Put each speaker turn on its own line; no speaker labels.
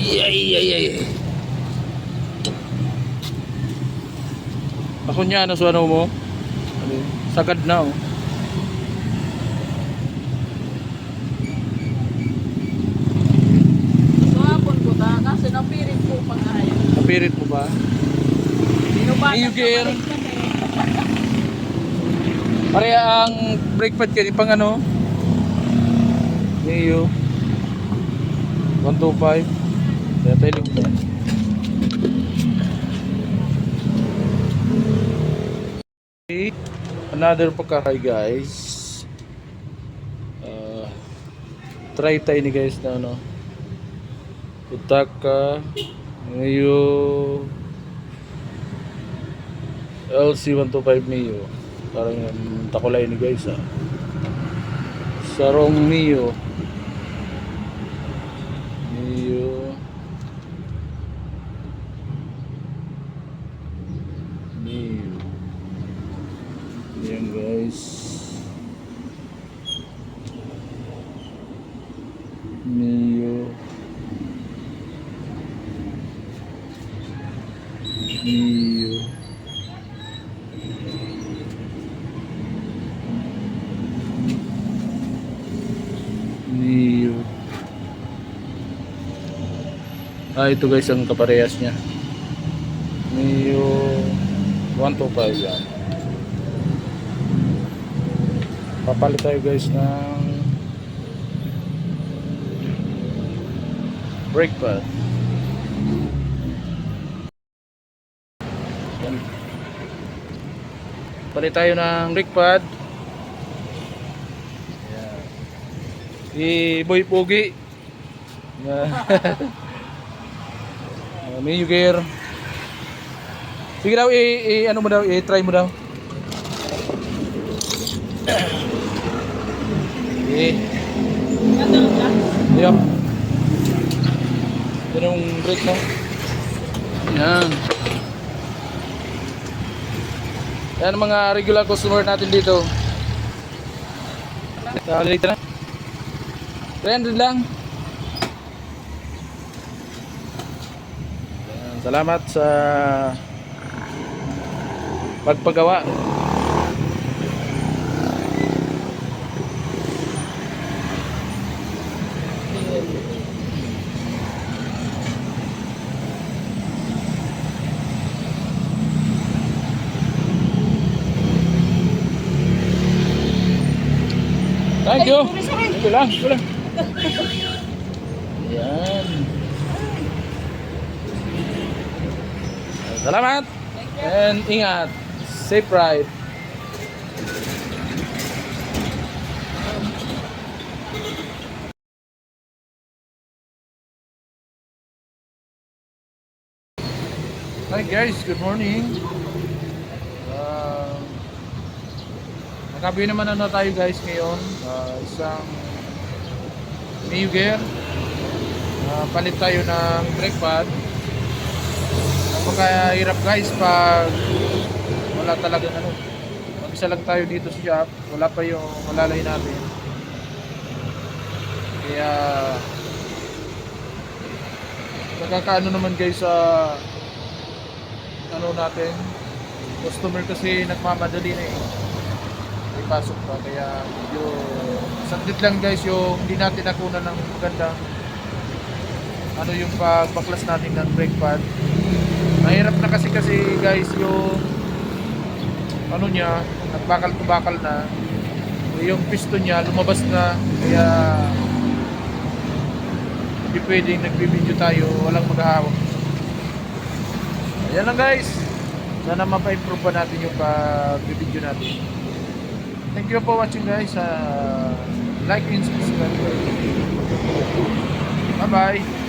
Ay. Ako niya, ano sa ano mo? Sagad na oh.
So hapon ko ta kasi napirit ko pa kaya.
Napirit mo ba? New gear. Pareha ang brake pad ka pang ano? Neo 125. Kaya tayo ligtan. Another pagkakay guys. Try tayo ni guys na ano. Utaka Neo LC125 Neo. Parang yung takulay ni guys ah. Sarong Neo yan guys. Neo ito guys ang kaparehas niya. Neo 125 yan. Papalit tayo guys ng brake pad. Palit tayo ng brake pad. Yan. Boy Pogi. New gear. Sige daw, ano mo daw, i-try mo daw. Ayan. Ito yung brake mo. Yan. Yan ang mga regular customer natin dito. Dito na. 300 lang. Yan. Salamat sa pagpagawa. Thank you. Ito lang. Yan. Salamat. And ingat. Safe ride. Hi guys, good morning. Nakabi naman na tayo guys ngayon. Isang new gear. Palit tayo ng brake pad. Napakahirap guys pag wala talagang ano. Mag-isa lang tayo dito sa shop. Wala pa yung malalay natin. Kaya nakakaano naman guys sa ano natin. Customer kasi nagmamadali na eh. Ipasok pa kaya yung saglit lang guys yung hindi natin nakunan ng magandang ano yung pagbaklas natin ng brake pad. Mahirap na kasi guys yung ano niya nagbakal na yung piston niya lumabas na kaya hindi pwedeng nagbibideo tayo walang maghahawak. Ayan lang guys, sana mapa-improve pa natin yung pag-video natin. Thank you for watching guys. Like and subscribe. Bye bye.